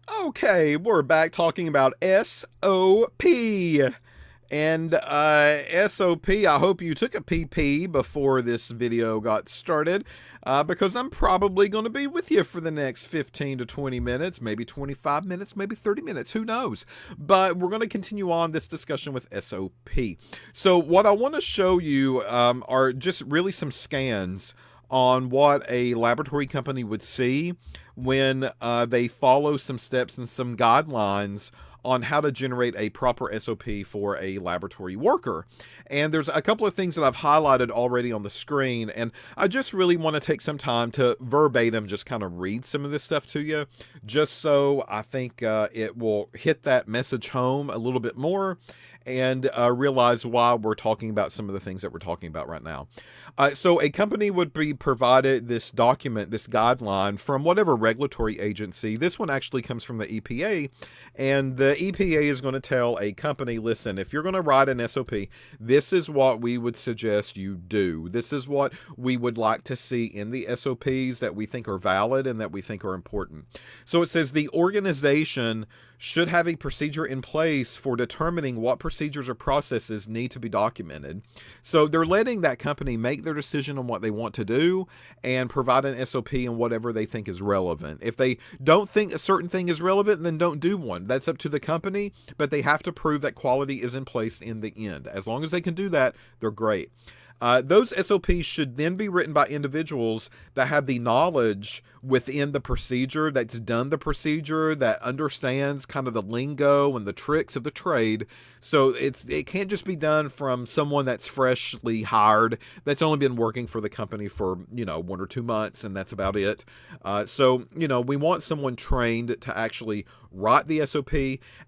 Okay, we're back talking about SOP. And SOP, I hope you took a PP before this video got started, because I'm probably going to be with you for the next 15 to 20 minutes, maybe 25 minutes, maybe 30 minutes, who knows. But we're going to continue on this discussion with SOP. So what I want to show you are just really some scans on what a laboratory company would see when they follow some steps and some guidelines on how to generate a proper SOP for a laboratory worker. And there's a couple of things that I've highlighted already on the screen, and I just really want to take some time to verbatim just kind of read some of this stuff to you, just so I think it will hit that message home a little bit more and realize why we're talking about some of the things that we're talking about right now. So a company would be provided this document, this guideline from whatever regulatory agency. This one actually comes from the EPA, and the EPA is going to tell a company, listen, if you're going to write an SOP, this is what we would suggest you do. This is what we would like to see in the SOPs that we think are valid and that we think are important. So it says the organization should have a procedure in place for determining what procedures or processes need to be documented. So they're letting that company make their decision on what they want to do and provide an SOP in whatever they think is relevant. If they don't think a certain thing is relevant, then don't do one. That's up to the company, but they have to prove that quality is in place in the end. As long as they can do that, they're great. Those SOPs should then be written by individuals that have the knowledge within the procedure, that's done the procedure, that understands kind of the lingo and the tricks of the trade. So it can't just be done from someone that's freshly hired, that's only been working for the company for, 1 or 2 months, and that's about it. So we want someone trained to actually write the SOP,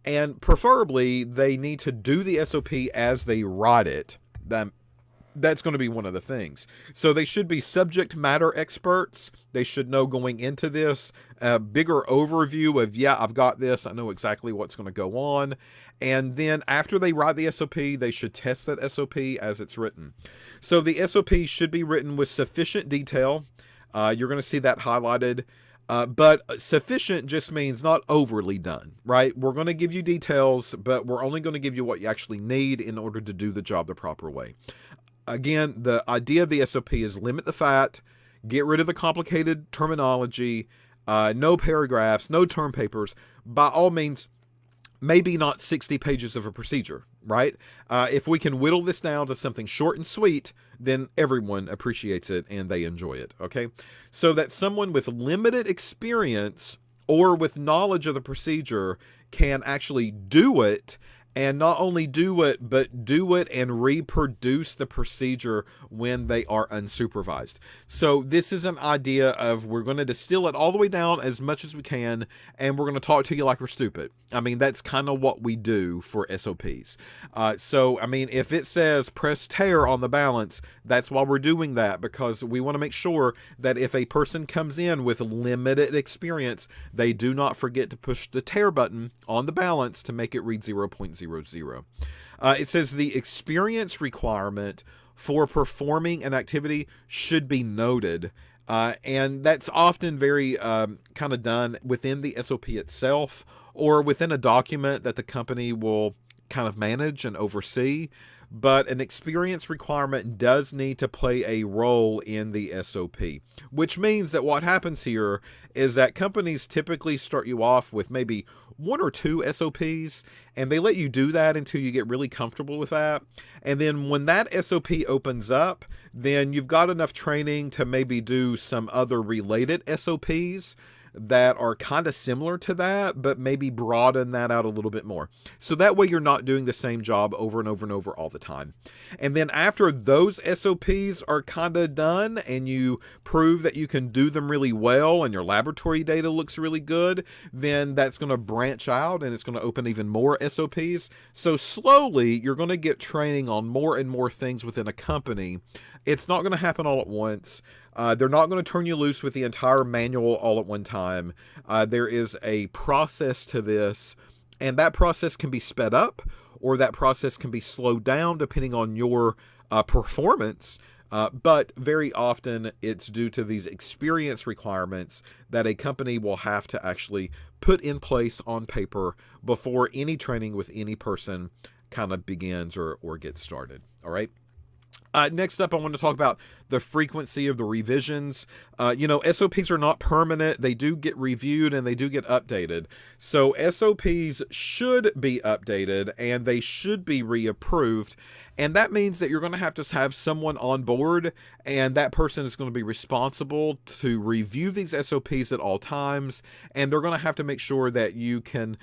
and preferably they need to do the SOP as they write it. That's going to be one of the things. So they should be subject matter experts. They should know going into this a bigger overview of, yeah, I've got this. I know exactly what's going to go on. And then after they write the SOP, they should test that SOP as it's written. So the SOP should be written with sufficient detail. You're going to see that highlighted. But sufficient just means not overly done, right? We're going to give you details, but we're only going to give you what you actually need in order to do the job the proper way. Again, the idea of the SOP is limit the fat, get rid of the complicated terminology, no paragraphs, no term papers. By all means, maybe not 60 pages of a procedure, right? If we can whittle this down to something short and sweet, then everyone appreciates it and they enjoy it, okay? So that someone with limited experience or with knowledge of the procedure can actually do it. And not only do it, but do it and reproduce the procedure when they are unsupervised. So this is an idea of we're going to distill it all the way down as much as we can, and we're going to talk to you like we're stupid. I mean, that's kind of what we do for SOPs. So, I mean, if it says press tare on the balance, that's why we're doing that, because we want to make sure that if a person comes in with limited experience, they do not forget to push the tare button on the balance to make it read 0.00. It says the experience requirement for performing an activity should be noted. And that's often very kind of done within the SOP itself or within a document that the company will kind of manage and oversee. But an experience requirement does need to play a role in the SOP, which means that what happens here is that companies typically start you off with maybe 1 or 2 SOPs, and they let you do that until you get really comfortable with that. And then when that SOP opens up, then you've got enough training to maybe do some other related SOPs that are kind of similar to that, but maybe broaden that out a little bit more. So that way you're not doing the same job over and over and over all the time. And then after those SOPs are kind of done and you prove that you can do them really well and your laboratory data looks really good, then that's going to branch out and it's going to open even more SOPs. So slowly you're going to get training on more and more things within a company. It's not going to happen all at once. They're not going to turn you loose with the entire manual all at one time. There is a process to this, and that process can be sped up or that process can be slowed down depending on your performance. But very often it's due to these experience requirements that a company will have to actually put in place on paper before any training with any person kind of begins or gets started. All right. Next up, I want to talk about the frequency of the revisions. SOPs are not permanent. They do get reviewed and they do get updated. So SOPs should be updated and they should be reapproved. And that means that you're going to have someone on board, and that person is going to be responsible to review these SOPs at all times. And they're going to have to make sure that you can,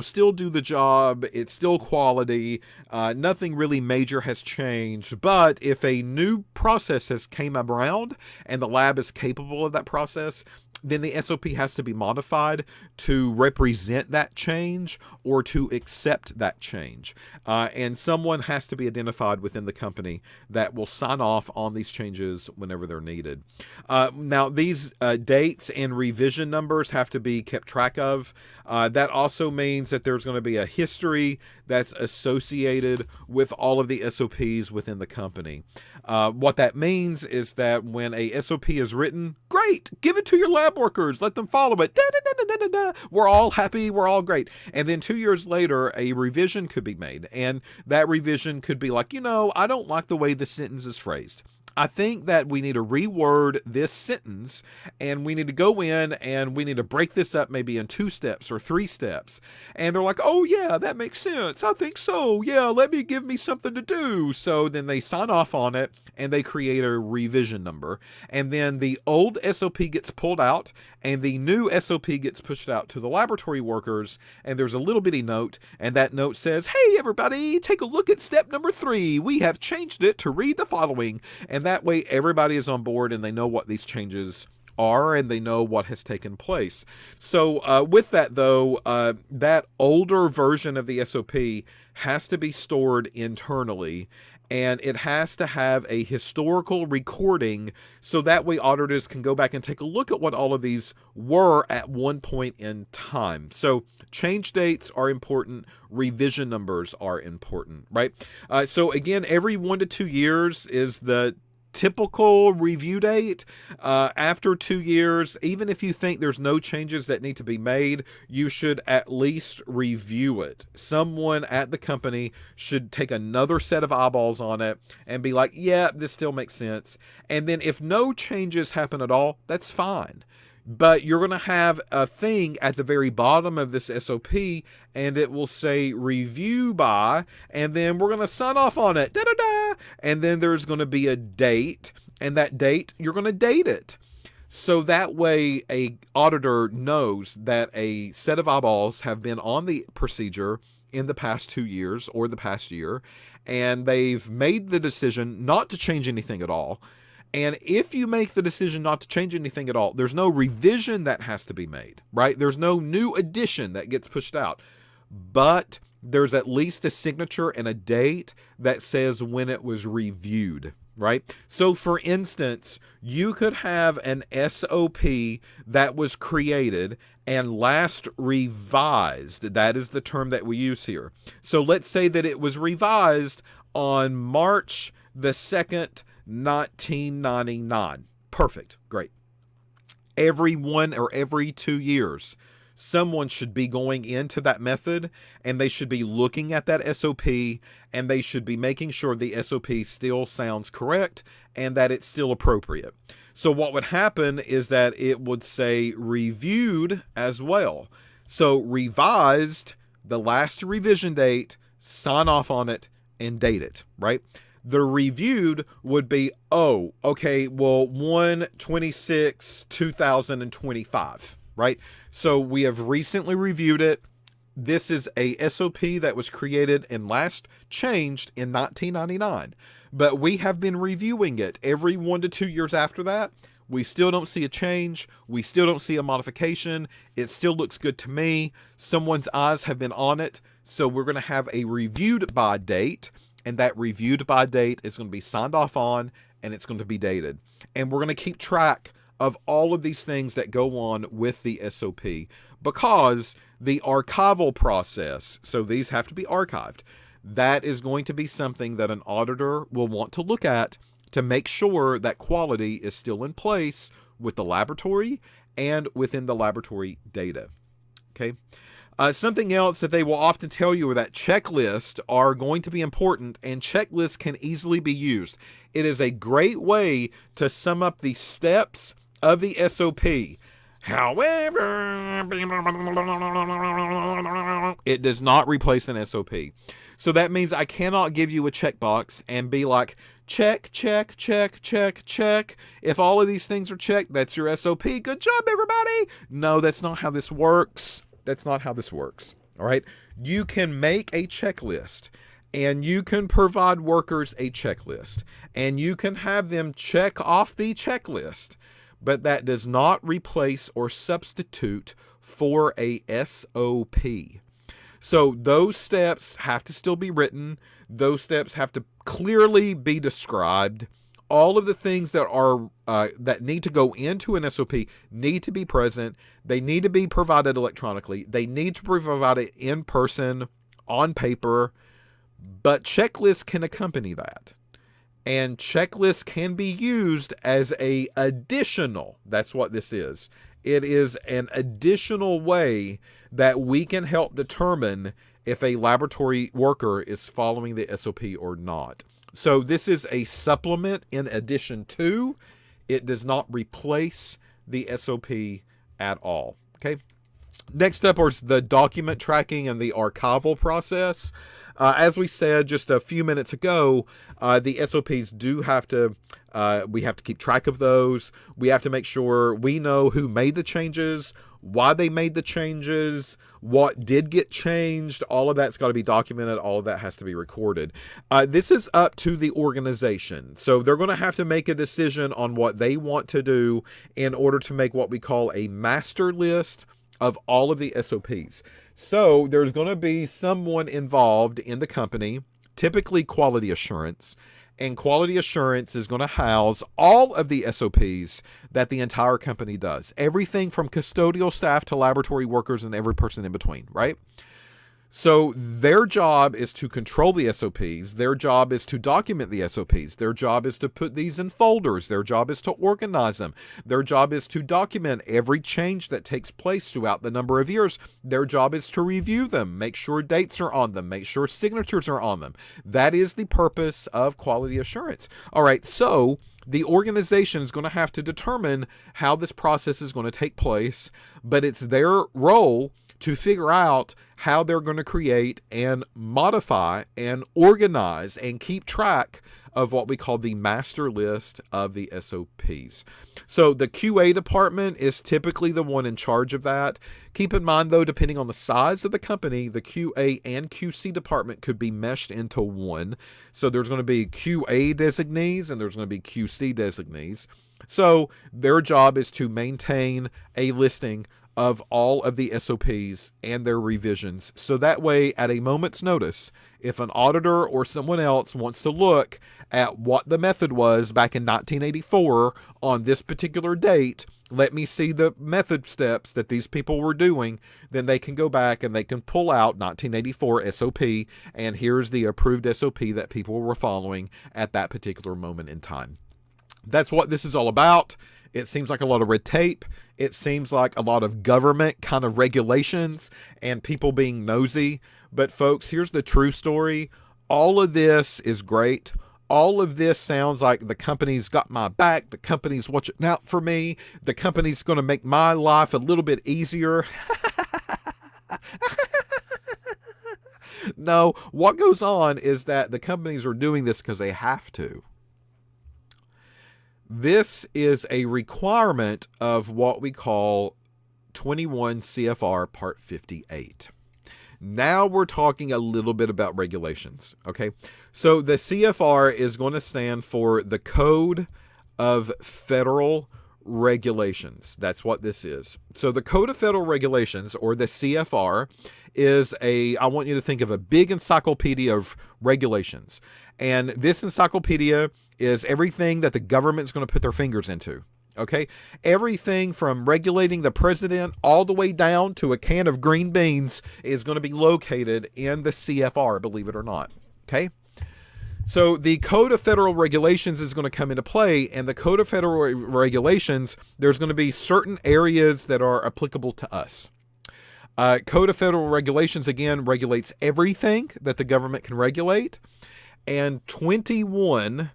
still do the job. It's still quality. Nothing really major has changed. But if a new process has came around and the lab is capable of that process, then the SOP has to be modified to represent that change or to accept that change. And someone has to be identified within the company that will sign off on these changes whenever they're needed. Now, these dates and revision numbers have to be kept track of. That also means that there's going to be a history that's associated with all of the SOPs within the company. What that means is that when a SOP is written, great, give it to your lab workers, let them follow it. Da, da, da, da, da, da. We're all happy, we're all great. And then 2 years later, a revision could be made. And that revision could be like, I don't like the way the sentence is phrased. I think that we need to reword this sentence, and we need to go in and we need to break this up maybe in 2 steps or 3 steps. And they're like, oh yeah, that makes sense. I think so. Yeah, give me something to do. So then they sign off on it and they create a revision number. And then the old SOP gets pulled out and the new SOP gets pushed out to the laboratory workers. And there's a little bitty note, and that note says, hey everybody, take a look at step number 3. We have changed it to read the following. And that way everybody is on board and they know what these changes are and they know what has taken place. So with that though, that older version of the SOP has to be stored internally, and it has to have a historical recording so that way auditors can go back and take a look at what all of these were at one point in time. So change dates are important. Revision numbers are important, right? So again, every 1 to 2 years is the typical review date. After 2 years, even if you think there's no changes that need to be made, you should at least review it. Someone at the company should take another set of eyeballs on it and be like, yeah, this still makes sense. And then if no changes happen at all, that's fine. But you're going to have a thing at the very bottom of this SOP, and it will say review by, and then we're going to sign off on it. Da, da, da. And then there's going to be a date, and that date, you're going to date it. So that way a auditor knows that a set of eyeballs have been on the procedure in the past 2 years or the past year, and they've made the decision not to change anything at all. And if you make the decision not to change anything at all, there's no revision that has to be made, right? There's no new addition that gets pushed out. But there's at least a signature and a date that says when it was reviewed, right? So for instance, you could have an SOP that was created and last revised. That is the term that we use here. So let's say that it was revised on March the 2nd, 1999. Perfect. Great. Every 1 or every 2 years, someone should be going into that method and they should be looking at that SOP and they should be making sure the SOP still sounds correct and that it's still appropriate. So what would happen is that it would say reviewed as well. So revised, the last revision date, sign off on it and date it, right? The reviewed would be, 1/26/2025, right? So we have recently reviewed it. This is a SOP that was created and last changed in 1999, but we have been reviewing it every 1 to 2 years after that. We still don't see a change. We still don't see a modification. It still looks good to me. Someone's eyes have been on it. So we're going to have a reviewed by date. And that reviewed by date is going to be signed off on and it's going to be dated. And we're going to keep track of all of these things that go on with the SOP because the archival process, so these have to be archived, that is going to be something that an auditor will want to look at to make sure that quality is still in place with the laboratory and within the laboratory data. Okay. Something else that they will often tell you are that checklists are going to be important, and checklists can easily be used. It is a great way to sum up the steps of the SOP. However, it does not replace an SOP. So that means I cannot give you a checkbox and be like, check, check, check, check, check. If all of these things are checked, that's your SOP. Good job, everybody. No, that's not how this works. That's not how this works. All right. You can make a checklist, and you can provide workers a checklist, and you can have them check off the checklist, but that does not replace or substitute for a SOP. So those steps have to still be written. Those steps have to clearly be described. All of the things that are that need to go into an SOP need to be present. They need to be provided electronically. They need to be provided in person, on paper, but checklists can accompany that. And checklists can be used as a additional, that's what this is. It is an additional way that we can help determine if a laboratory worker is following the SOP or not. So this is a supplement in addition to. It does not replace the SOP at all. Okay. Next up is the document tracking and the archival process. As we said just a few minutes ago, the SOPs do have to, we have to keep track of those. We have to make sure we know who made the changes, why they made the changes, what did get changed. All of that's got to be documented. All of that has to be recorded. This is up to the organization. So they're going to have to make a decision on what they want to do in order to make what we call a master list of all of the SOPs. So there's going to be someone involved in the company, typically quality assurance, and quality assurance is going to house all of the SOPs that the entire company does. Everything from custodial staff to laboratory workers and every person in between, right? So their job is to control the SOPs. Their job is to document the SOPs. Their job is to put these in folders. Their job is to organize them. Their job is to document every change that takes place throughout the number of years. Their job is to review them, make sure dates are on them, make sure signatures are on them. That is the purpose of quality assurance. All right, so the organization is going to have to determine how this process is going to take place, but it's their role to figure out how they're going to create and modify and organize and keep track of what we call the master list of the SOPs. So the QA department is typically the one in charge of that. Keep in mind, though, depending on the size of the company, the QA and QC department could be meshed into one. So there's going to be QA designees and there's going to be QC designees. So their job is to maintain a listing of all of the SOPs and their revisions. So that way, at a moment's notice, if an auditor or someone else wants to look at what the method was back in 1984 on this particular date, let me see the method steps that these people were doing, then they can go back and they can pull out 1984 SOP, and here's the approved SOP that people were following at that particular moment in time. That's what this is all about. It seems like a lot of red tape. It seems like a lot of government kind of regulations and people being nosy. But folks, here's the true story. All of this is great. All of this sounds like the company's got my back. The company's watching out for me. The company's going to make my life a little bit easier. No, what goes on is that the companies are doing this because they have to. This is a requirement of what we call 21 CFR Part 58. Now we're talking a little bit about regulations, okay? So the CFR is going to stand for the Code of Federal Regulations. That's what this is. So the Code of Federal Regulations, or the CFR, is I want you to think of a big encyclopedia of regulations. And this encyclopedia is everything that the government's going to put their fingers into. Okay? Everything from regulating the president all the way down to a can of green beans is going to be located in the CFR, believe it or not. Okay? So the Code of Federal Regulations is going to come into play, and the Code of Federal Regulations, there's going to be certain areas that are applicable to us. Code of Federal Regulations, again, regulates everything that the government can regulate. And 21,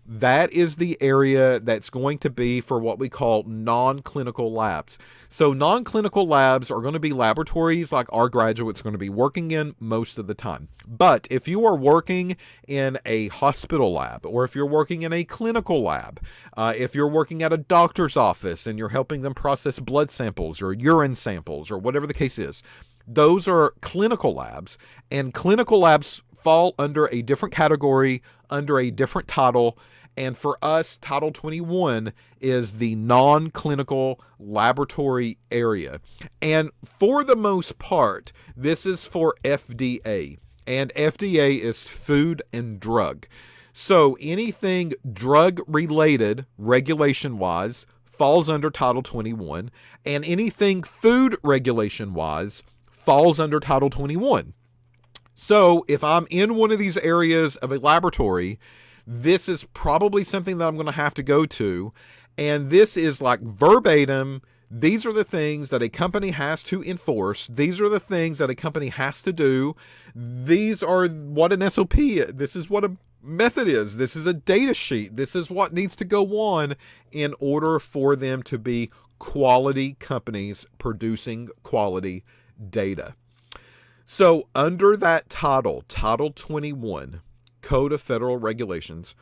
that is the area that's going to be for what we call non-clinical labs. So non-clinical labs are going to be laboratories like our graduates are going to be working in most of the time. But if you are working in a hospital lab, or if you're working in a clinical lab, if you're working at a doctor's office and you're helping them process blood samples or urine samples or whatever the case is, those are clinical labs, and clinical labs fall under a different category, under a different title. And for us, Title 21 is the non-clinical laboratory area. And for the most part, this is for FDA. And FDA is Food and Drug. So anything drug-related, regulation-wise, falls under Title 21. And anything food regulation-wise falls under Title 21. So if I'm in one of these areas of a laboratory, this is probably something that I'm going to have to go to. And this is like verbatim. These are the things that a company has to enforce. These are the things that a company has to do. These are what an SOP is. This is what a method is. This is a data sheet. This is what needs to go on in order for them to be quality companies producing quality data. So under that title, Title 21, Code of Federal Regulations,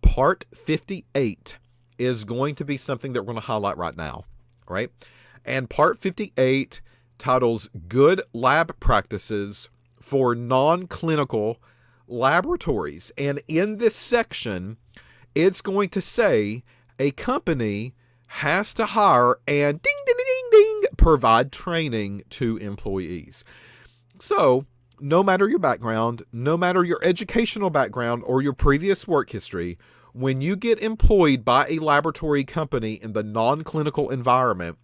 Part 58 is going to be something that we're going to highlight right now, right? And Part 58 titles Good Lab Practices for Non-Clinical Laboratories. And in this section, it's going to say a company has to hire and ding, ding, ding, ding, provide training to employees. So, no matter your background, no matter your educational background or your previous work history, when you get employed by a laboratory company in the non-clinical environment,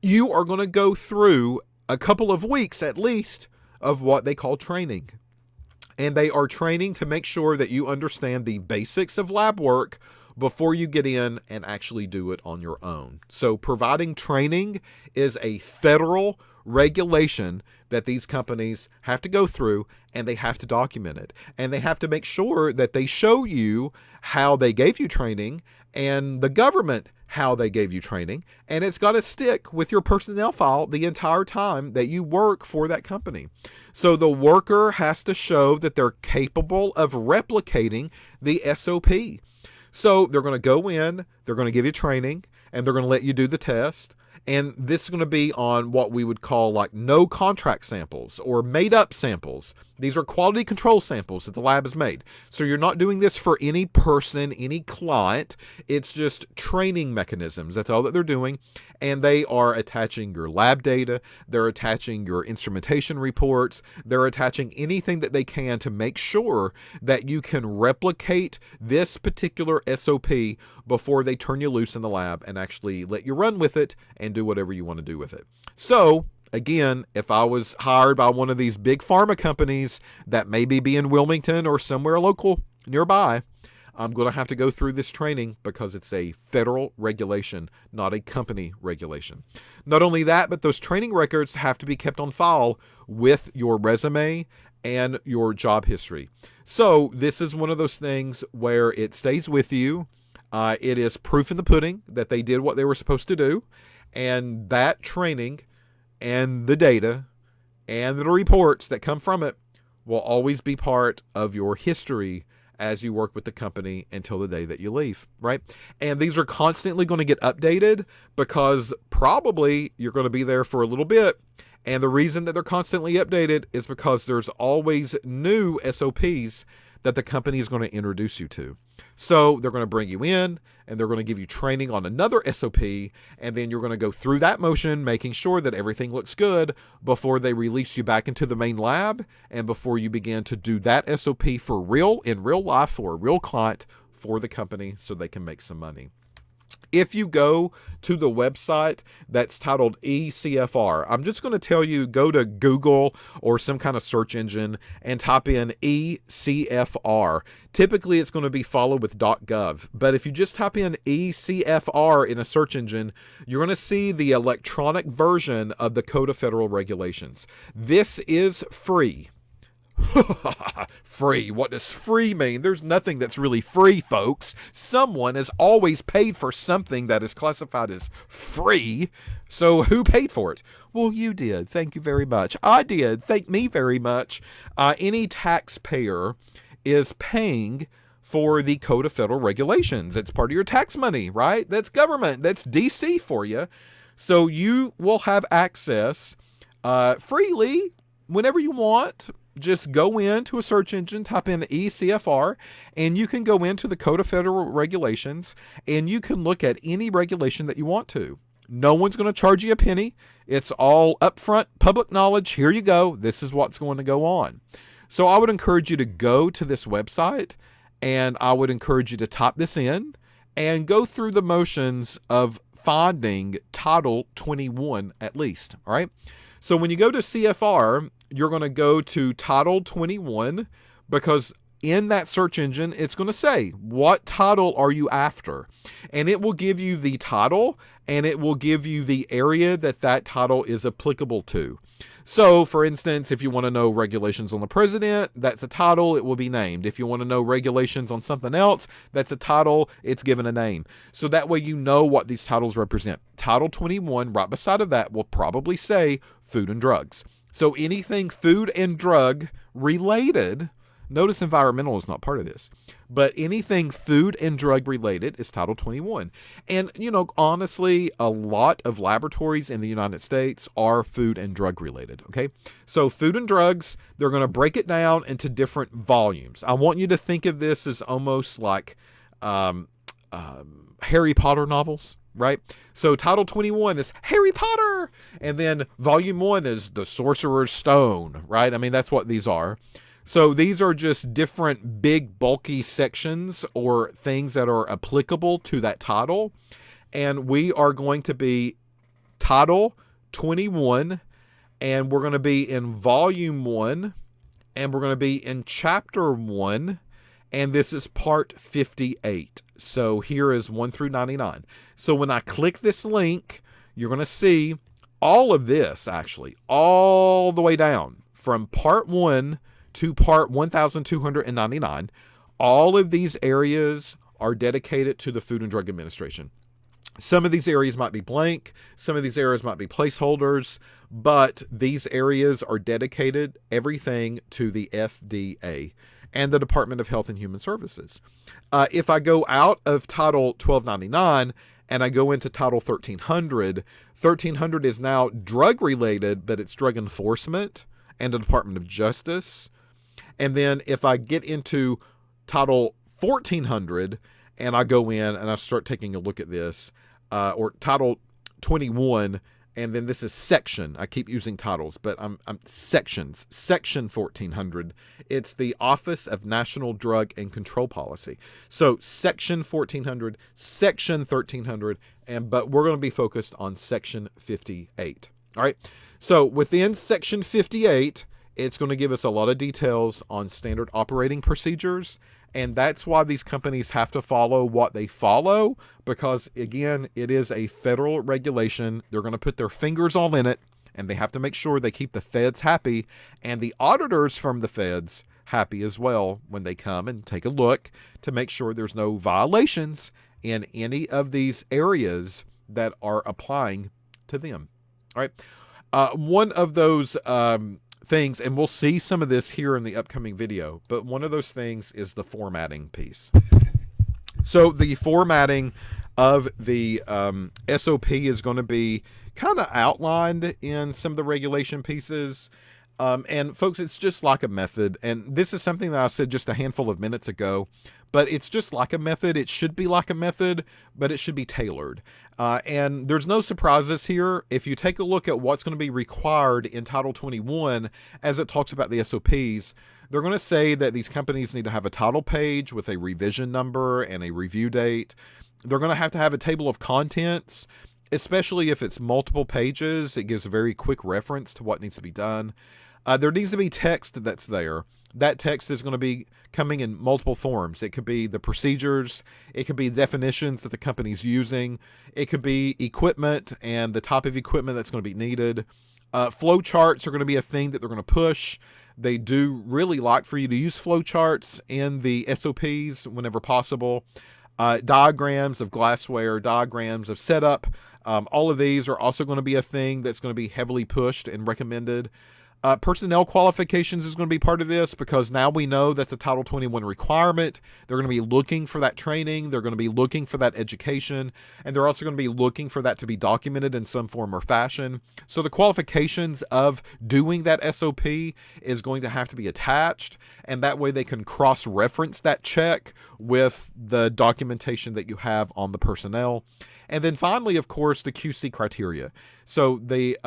you are going to go through a couple of weeks at least of what they call training. And they are training to make sure that you understand the basics of lab work before you get in and actually do it on your own. So providing training is a federal regulation that these companies have to go through, and they have to document it. And they have to make sure that they show you how they gave you training and the government how they gave you training. And it's got to stick with your personnel file the entire time that you work for that company. So the worker has to show that they're capable of replicating the SOP. So they're going to go in, they're going to give you training, and they're going to let you do the test. And this is going to be on what we would call like no contract samples or made up samples. These are quality control samples that the lab has made. So you're not doing this for any person, any client. It's just training mechanisms. That's all that they're doing. And they are attaching your lab data. They're attaching your instrumentation reports. They're attaching anything that they can to make sure that you can replicate this particular SOP before they turn you loose in the lab and actually let you run with it and do whatever you want to do with it. So again, if I was hired by one of these big pharma companies that maybe be in Wilmington or somewhere local nearby, I'm going to have to go through this training because it's a federal regulation, not a company regulation. Not only that, but those training records have to be kept on file with your resume and your job history. So this is one of those things where it stays with you. It is proof in the pudding that they did what they were supposed to do. And that training and the data and the reports that come from it will always be part of your history as you work with the company until the day that you leave, right? And these are constantly going to get updated because probably you're going to be there for a little bit. And the reason that they're constantly updated is because there's always new SOPs that the company is going to introduce you to. So they're going to bring you in and they're going to give you training on another SOP, and then you're going to go through that motion, making sure that everything looks good before they release you back into the main lab and before you begin to do that SOP for real, in real life, for a real client, for the company so they can make some money. If you go to the website that's titled eCFR, I'm just going to tell you, go to Google or some kind of search engine and type in eCFR. Typically, it's going to be followed with .gov. But if you just type in eCFR in a search engine, you're going to see the electronic version of the Code of Federal Regulations. This is free. Free. What does free mean? There's nothing that's really free, folks. Someone has always paid for something that is classified as free. So who paid for it? Well, you did. Thank you very much. I did. Thank me very much. Any taxpayer is paying for the Code of Federal Regulations. It's part of your tax money, right? That's government. That's DC for you. So you will have access freely whenever you want. Just go into a search engine, type in eCFR, and you can go into the Code of Federal Regulations, and you can look at any regulation that you want to. No one's going to charge you a penny. It's all upfront public knowledge. Here you go. This is what's going to go on. So I would encourage you to go to this website, and I would encourage you to type this in and go through the motions of finding Title 21 at least. All right. So when you go to CFR, you're going to go to Title 21, because in that search engine, it's going to say, what title are you after? And it will give you the title, and it will give you the area that that title is applicable to. So, for instance, if you want to know regulations on the president, that's a title, it will be named. If you want to know regulations on something else, that's a title, it's given a name. So that way you know what these titles represent. Title 21, right beside of that, will probably say food and drugs. So anything food and drug related, notice environmental is not part of this, but anything food and drug related is Title 21. And, you know, honestly, a lot of laboratories in the United States are food and drug related, okay? So food and drugs, they're going to break it down into different volumes. I want you to think of this as almost like Harry Potter novels, right? So Title 21 is Harry Potter, and then Volume 1 is the Sorcerer's Stone, right? I mean, that's what these are. So these are just different big bulky sections or things that are applicable to that title. And we are going to be Title 21, and we're going to be in Volume 1, and we're going to be in Chapter 1, and this is Part 58. So here is 1 through 99. So when I click this link, you're going to see all of this, actually, all the way down from Part 1 to Part 1299. All of these areas are dedicated to the Food and Drug Administration. Some of these areas might be blank. Some of these areas might be placeholders, but these areas are dedicated everything to the FDA and the Department of Health and Human Services. If I go out of Title 1299 and I go into Title 1300, 1300 is now drug related, but it's drug enforcement and the Department of Justice. And then if I get into Title 1400 and I go in and I start taking a look at this, or Title 21, and then this is section. I keep using titles, but I'm sections. Section 1400. It's the Office of National Drug and Control Policy. So Section 1400, Section 1300, but we're going to be focused on Section 58. All right. So within Section 58, it's going to give us a lot of details on standard operating procedures. And that's why these companies have to follow what they follow, because, again, it is a federal regulation. They're going to put their fingers all in it, and they have to make sure they keep the feds happy and the auditors from the feds happy as well when they come and take a look to make sure there's no violations in any of these areas that are applying to them. All right. One of those things, and we'll see some of this here in the upcoming video, but one of those things is the formatting piece. So the formatting of the SOP is going to be kind of outlined in some of the regulation pieces. And folks, it's just like a method. And this is something that I said just a handful of minutes ago, but it's just like a method. It should be like a method, but it should be tailored. And there's no surprises here. If you take a look at what's going to be required in Title 21, as it talks about the SOPs, they're going to say that these companies need to have a title page with a revision number and a review date. They're going to have a table of contents, especially if it's multiple pages. It gives a very quick reference to what needs to be done. There needs to be text that's there. That text is going to be coming in multiple forms. It could be the procedures. It could be definitions that the company's using. It could be equipment and the type of equipment that's going to be needed. Flow charts are going to be a thing that they're going to push. They do really like for you to use flow charts in the SOPs whenever possible. Diagrams of glassware, diagrams of setup. All of these are also going to be a thing that's going to be heavily pushed and recommended. Personnel qualifications is going to be part of this because now we know that's a Title 21 requirement. They're going to be looking for that training. They're going to be looking for that education. And they're also going to be looking for that to be documented in some form or fashion. So the qualifications of doing that SOP is going to have to be attached. And that way they can cross-reference that check with the documentation that you have on the personnel. And then finally, of course, the QC criteria. So the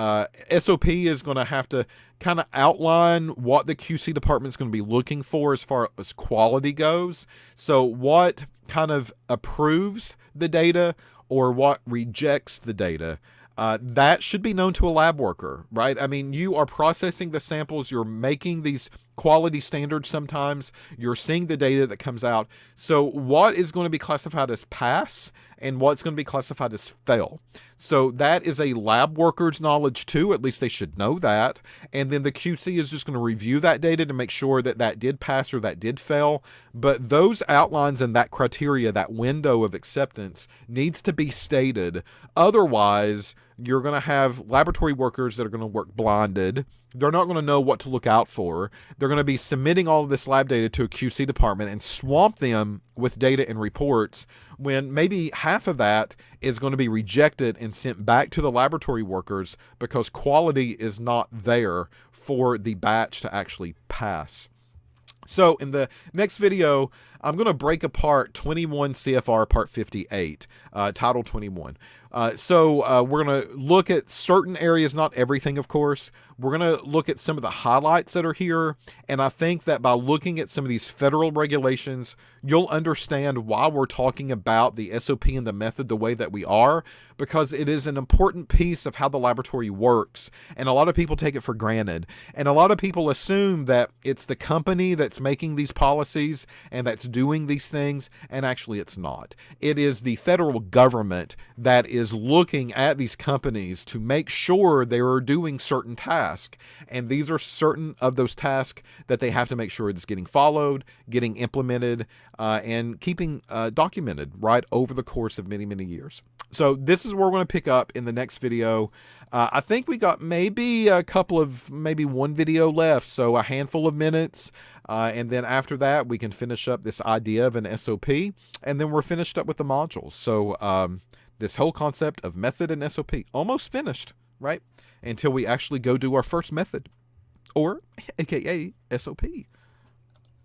SOP is going to have to kind of outline what the QC department is going to be looking for as far as quality goes. So what kind of approves the data or what rejects the data. That should be known to a lab worker, right? I mean, you are processing the samples, you're making these quality standards sometimes, you're seeing the data that comes out. So what is going to be classified as pass and what's going to be classified as fail? So that is a lab worker's knowledge too, at least they should know that. And then the QC is just going to review that data to make sure that that did pass or that did fail. But those outlines and that criteria, that window of acceptance needs to be stated. Otherwise, you're going to have laboratory workers that are going to work blinded. They're not going to know what to look out for. They're going to be submitting all of this lab data to a QC department and swamp them with data and reports when maybe half of that is going to be rejected and sent back to the laboratory workers because quality is not there for the batch to actually pass. So in the next video, I'm going to break apart 21 CFR Part 58, Title 21. We're going to look at certain areas, not everything, of course. We're going to look at some of the highlights that are here. And I think that by looking at some of these federal regulations, you'll understand why we're talking about the SOP and the method the way that we are, because it is an important piece of how the laboratory works. And a lot of people take it for granted. And a lot of people assume that it's the company that's making these policies and that's doing these things. And actually it's not. It is the federal government that is looking at these companies to make sure they are doing certain tasks. And these are certain of those tasks that they have to make sure it's getting followed, getting implemented, and keeping documented right over the course of many, many years. So this is where we're going to pick up in the next video. I think we got maybe one video left, so a handful of minutes. And then after that, we can finish up this idea of an SOP, and then we're finished up with the modules. So this whole concept of method and SOP, almost finished, right? Until we actually go do our first method, or AKA SOP.